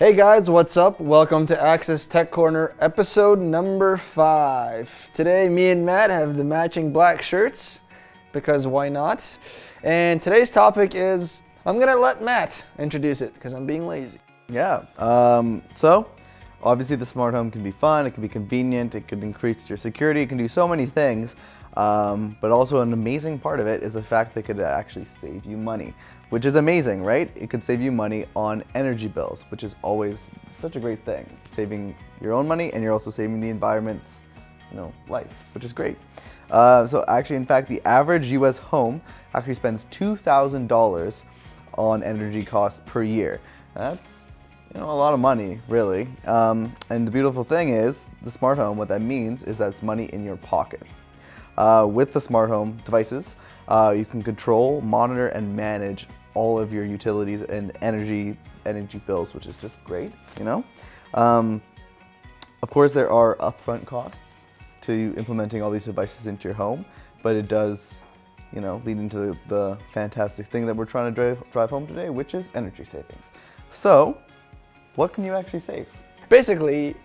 Hey guys, what's up? Welcome to Access Tech Corner, episode number 5. Today, me and Matt have the matching black shirts, because why not? And today's topic is, I'm gonna let Matt introduce it, because I'm being lazy. Yeah, so obviously the smart home can be fun, it can be convenient, it can increase your security, it can do so many things, but also an amazing part of it is the fact that it could actually save you money, which is amazing, right? It could save you money on energy bills, which is always such a great thing. Saving your own money and you're also saving the environment's, life, which is great. So actually, in fact, the average US home actually spends $2,000 on energy costs per year. That's a lot of money, really. And the beautiful thing is, the smart home, what that means is that it's money in your pocket. With the smart home devices, you can control, monitor, and manage all of your utilities and energy bills, which is just great, Of course, there are upfront costs to implementing all these devices into your home, but it does, lead into the fantastic thing that we're trying to drive home today, which is energy savings. So, what can you actually save? Basically,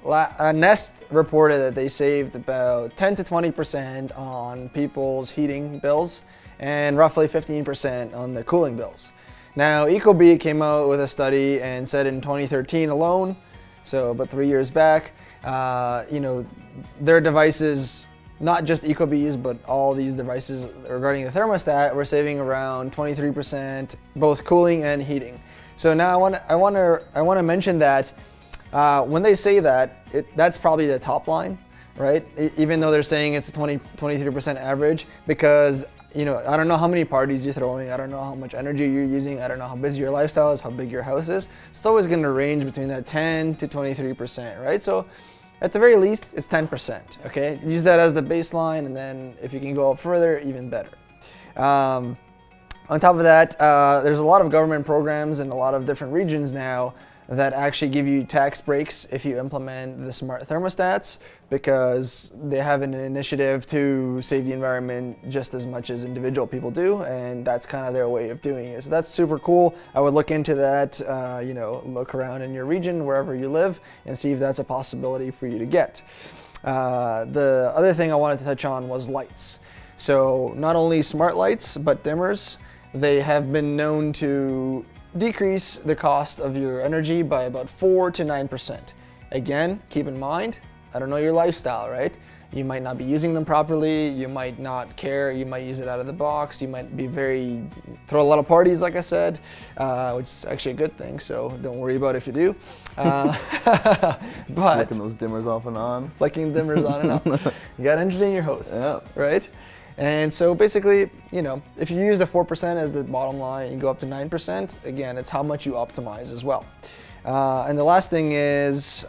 Nest reported that they saved about 10 to 20% on people's heating bills and roughly 15% on their cooling bills. Now, Ecobee came out with a study and said in 2013 alone, so about 3 years back, their devices, not just Ecobee's, but all these devices regarding the thermostat, were saving around 23%, both cooling and heating. So now I want to mention that when they say that, that's probably the top line, right? Even though they're saying it's a 23% average, because I don't know how many parties you're throwing, I don't know how much energy you're using, I don't know how busy your lifestyle is, how big your house is. It's always going to range between that 10 to 23%, right? So at the very least, it's 10%, okay? Use that as the baseline, and then if you can go up further, even better. On top of that, there's a lot of government programs in a lot of different regions now that actually give you tax breaks if you implement the smart thermostats, because they have an initiative to save the environment just as much as individual people do, and that's kind of their way of doing it. So that's super cool. I would look into that, look around in your region, wherever you live, and see if that's a possibility for you to get. The other thing I wanted to touch on was lights. So not only smart lights, but dimmers, they have been known to decrease the cost of your energy by about 4 to 9%. Again, keep in mind, I don't know your lifestyle, right? You might not be using them properly, you might not care, you might use it out of the box, you might be throw a lot of parties, like I said, which is actually a good thing, so don't worry about it if you do. But flicking those dimmers off and on. Flicking dimmers on and off. You got energy in your house, right? And so basically, if you use the 4% as the bottom line, you go up to 9%. Again, it's how much you optimize as well. And the last thing is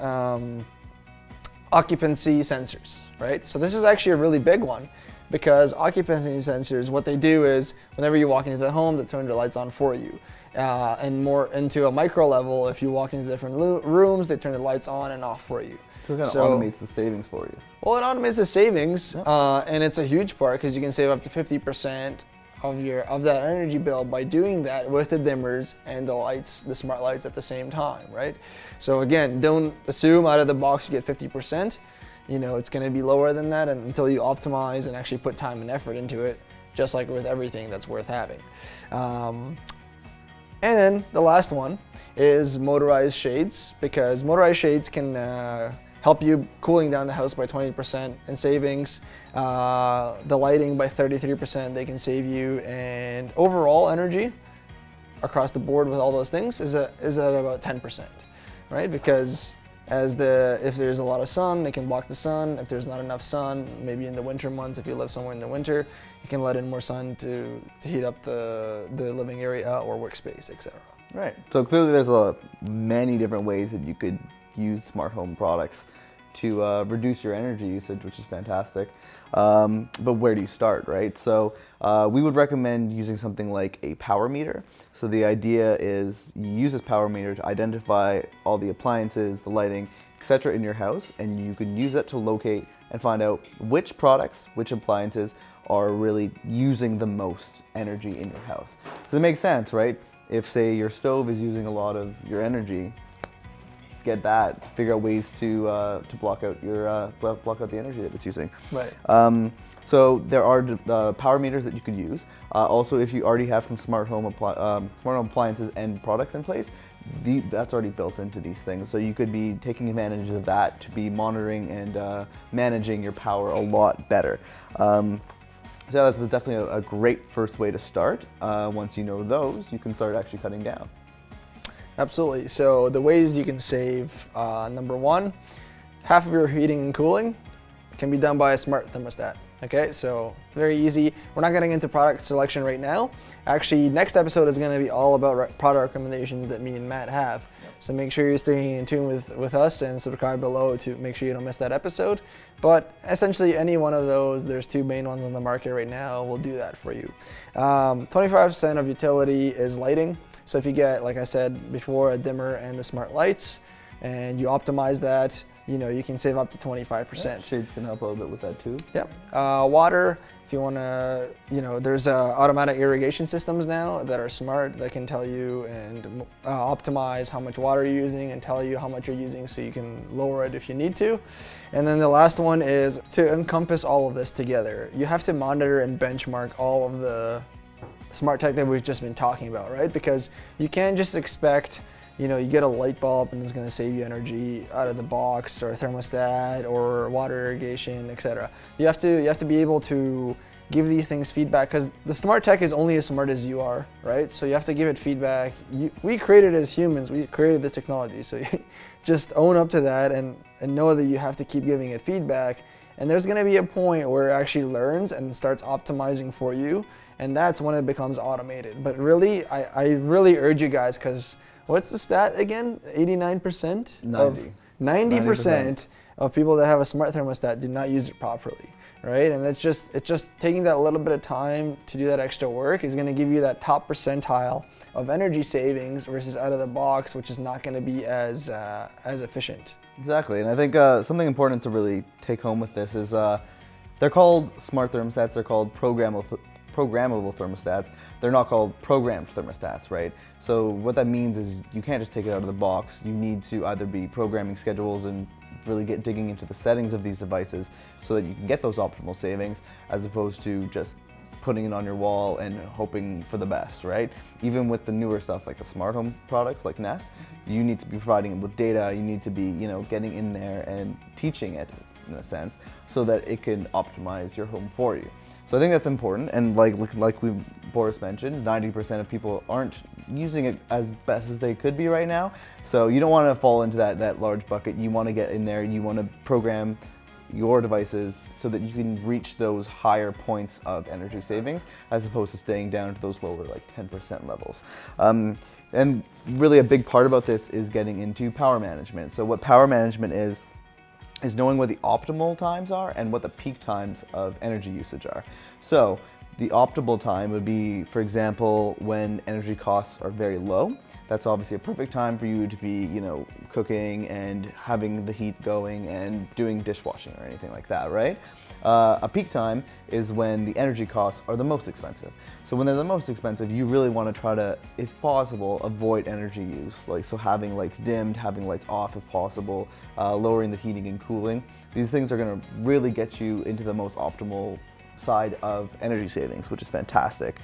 occupancy sensors, right? So this is actually a really big one, because occupancy sensors, what they do is whenever you walk into the home, they turn the lights on for you. And more into a micro level, if you walk into different rooms, they turn the lights on and off for you. So it kind of automates the savings for you. Well, it automates the savings, and it's a huge part, because you can save up to 50% of that energy bill by doing that with the dimmers and the lights, the smart lights at the same time, right? So again, don't assume out of the box you get 50%. It's going to be lower than that until you optimize and actually put time and effort into it, just like with everything that's worth having. And then the last one is motorized shades, because motorized shades can help you cooling down the house by 20% in savings, the lighting by 33% they can save you, and overall energy across the board with all those things is at about 10%, right? Because if there's a lot of sun, it can block the sun. If there's not enough sun, maybe in the winter months, if you live somewhere in the winter, you can let in more sun to heat up the living area or workspace, etc. Right. So clearly there's many different ways that you could use smart home products to reduce your energy usage, which is fantastic. But where do you start, right? So we would recommend using something like a power meter. So the idea is you use this power meter to identify all the appliances, the lighting, etc. in your house, and you can use it to locate and find out which products, which appliances are really using the most energy in your house. Does it make sense, right? If, say, your stove is using a lot of your energy, get that, figure out ways to block out your block out the energy that it's using. Right. So there are power meters that you could use. Also, if you already have some smart home appliances and products in place, that's already built into these things. So you could be taking advantage of that to be monitoring and managing your power a lot better. So that's definitely a great first way to start. Once you know those, you can start actually cutting down. Absolutely. So the ways you can save, number one, half of your heating and cooling can be done by a smart thermostat. Okay, so very easy. We're not getting into product selection right now. Actually, next episode is going to be all about product recommendations that me and Matt have. So make sure you're staying in tune with us and subscribe below to make sure you don't miss that episode. But essentially any one of those, there's two main ones on the market right now, will do that for you. 25% of utility is lighting. So if you get, like I said before, a dimmer and the smart lights, and you optimize that, you can save up to 25%. Yeah, shades can help a little bit with that too. Yep. Water, if you want to, there's automatic irrigation systems now that are smart that can tell you and optimize how much water you're using and tell you how much you're using so you can lower it if you need to. And then the last one is to encompass all of this together. You have to monitor and benchmark all of the smart tech that we've just been talking about, right? Because you can't just expect you get a light bulb and it's going to save you energy out of the box, or a thermostat, or water irrigation, etc. You have to be able to give these things feedback, because the smart tech is only as smart as you are, right? So you have to give it feedback. We created it as humans. We created this technology, so you just own up to that and know that you have to keep giving it feedback. And there's going to be a point where it actually learns and starts optimizing for you, and that's when it becomes automated. But really, I really urge you guys, because what's the stat again? 89%? 90% of people that have a smart thermostat do not use it properly, right? And it's just taking that little bit of time to do that extra work is going to give you that top percentile of energy savings versus out of the box, which is not going to be as efficient. Exactly, and I think something important to really take home with this is they're called smart thermostats. They're called programmable thermostats. They're not called programmed thermostats, right? So what that means is you can't just take it out of the box. You need to either be programming schedules and really get digging into the settings of these devices so that you can get those optimal savings, as opposed to just putting it on your wall and hoping for the best, right? Even with the newer stuff like the smart home products like Nest, you need to be providing it with data. You need to be, getting in there and teaching it in a sense so that it can optimize your home for you. So I think that's important, and like Boris mentioned, 90% of people aren't using it as best as they could be right now. So you don't want to fall into that large bucket. You want to get in there. You want to program your devices so that you can reach those higher points of energy savings, as opposed to staying down to those lower, like 10% levels. And really a big part about this is getting into power management. So what power management is knowing what the optimal times are and what the peak times of energy usage are. So the optimal time would be, for example, when energy costs are very low. That's obviously a perfect time for you to be, cooking and having the heat going and doing dishwashing or anything like that, right? A peak time is when the energy costs are the most expensive. So when they're the most expensive, you really want to try to, if possible, avoid energy use. So having lights dimmed, having lights off if possible, lowering the heating and cooling. These things are going to really get you into the most optimal side of energy savings, which is fantastic.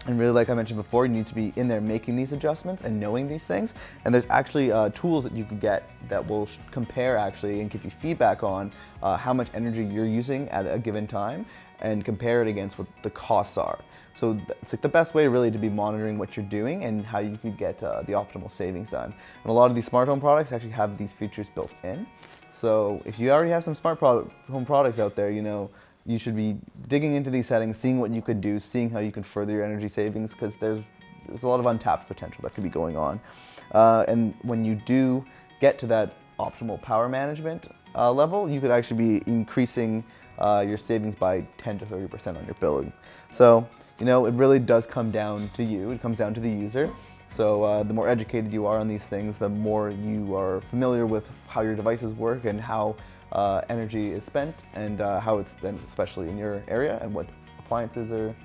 And really, like I mentioned before, you need to be in there making these adjustments and knowing these things. And there's actually tools that you can get that will compare actually and give you feedback on how much energy you're using at a given time and compare it against what the costs are. So it's like the best way really to be monitoring what you're doing and how you can get the optimal savings done. And a lot of these smart home products actually have these features built in. So if you already have some smart home products out there, you should be digging into these settings, seeing what you could do, seeing how you can further your energy savings, because there's a lot of untapped potential that could be going on. And when you do get to that optimal power management level, you could actually be increasing your savings by 10 to 30% on your billing. So, it really does come down to you. It comes down to the user. So the more educated you are on these things, the more you are familiar with how your devices work and how energy is spent and how it's spent, especially in your area, and what appliances are,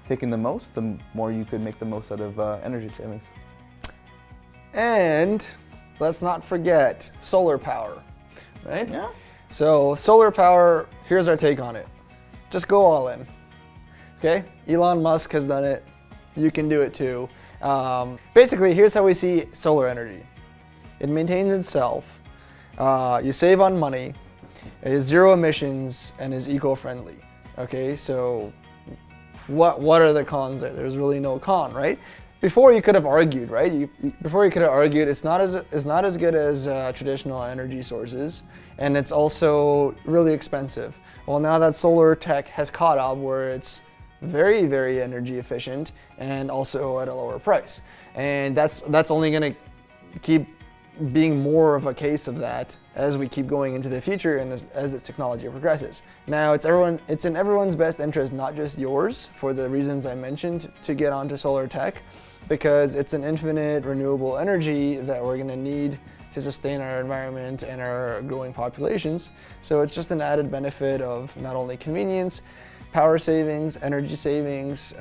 taking the most, the more you could make the most out of energy savings. And let's not forget solar power, right? Yeah. So solar power, here's our take on it. Just go all in, okay? Elon Musk has done it. You can do it too. Basically, here's how we see solar energy. It maintains itself. You save on money. It is zero emissions and is eco-friendly. Okay, so what are the cons there? There's really no con, right? Before you could have argued, right? Before you could have argued, it's not as good as traditional energy sources, and it's also really expensive. Well, now that solar tech has caught up, where it's very, very energy efficient and also at a lower price, and that's only going to keep being more of a case of that as we keep going into the future and as its technology progresses. Now, it's in everyone's best interest, not just yours, for the reasons I mentioned, to get onto solar tech, because it's an infinite renewable energy that we're going to need to sustain our environment and our growing populations. So it's just an added benefit of not only convenience, power savings, energy savings,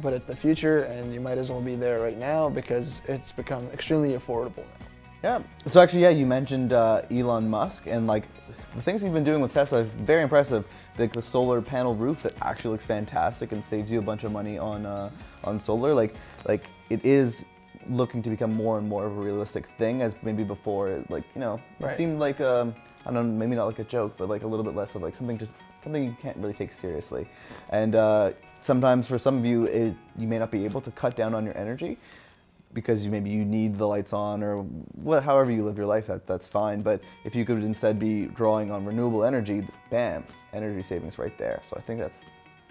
but it's the future, and you might as well be there right now because it's become extremely affordable now. Yeah. So actually, yeah, you mentioned Elon Musk, and like the things he's been doing with Tesla is very impressive. Like the solar panel roof that actually looks fantastic and saves you a bunch of money on solar. Like it is looking to become more and more of a realistic thing, as maybe before it, like, you know, Right. it seemed like I don't know, maybe not like a joke, but like a little bit less of like something you can't really take seriously. And sometimes for some of you, you may not be able to cut down on your energy, because maybe you need the lights on, or however you live your life, that's fine. But if you could instead be drawing on renewable energy, bam, energy savings right there. So I think that's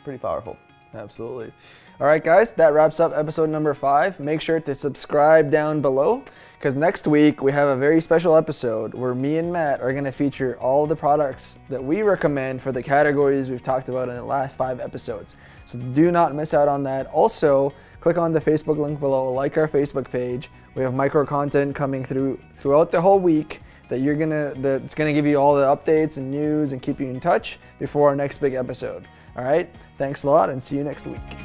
pretty powerful. Absolutely. All right, guys, that wraps up episode number 5. Make sure to subscribe down below, because next week we have a very special episode where me and Matt are going to feature all the products that we recommend for the categories we've talked about in the last 5 episodes. So do not miss out on that. Also, click on the Facebook link below, like our Facebook page. We have micro content coming throughout the whole week that's gonna give you all the updates and news and keep you in touch before our next big episode. All right, thanks a lot and see you next week.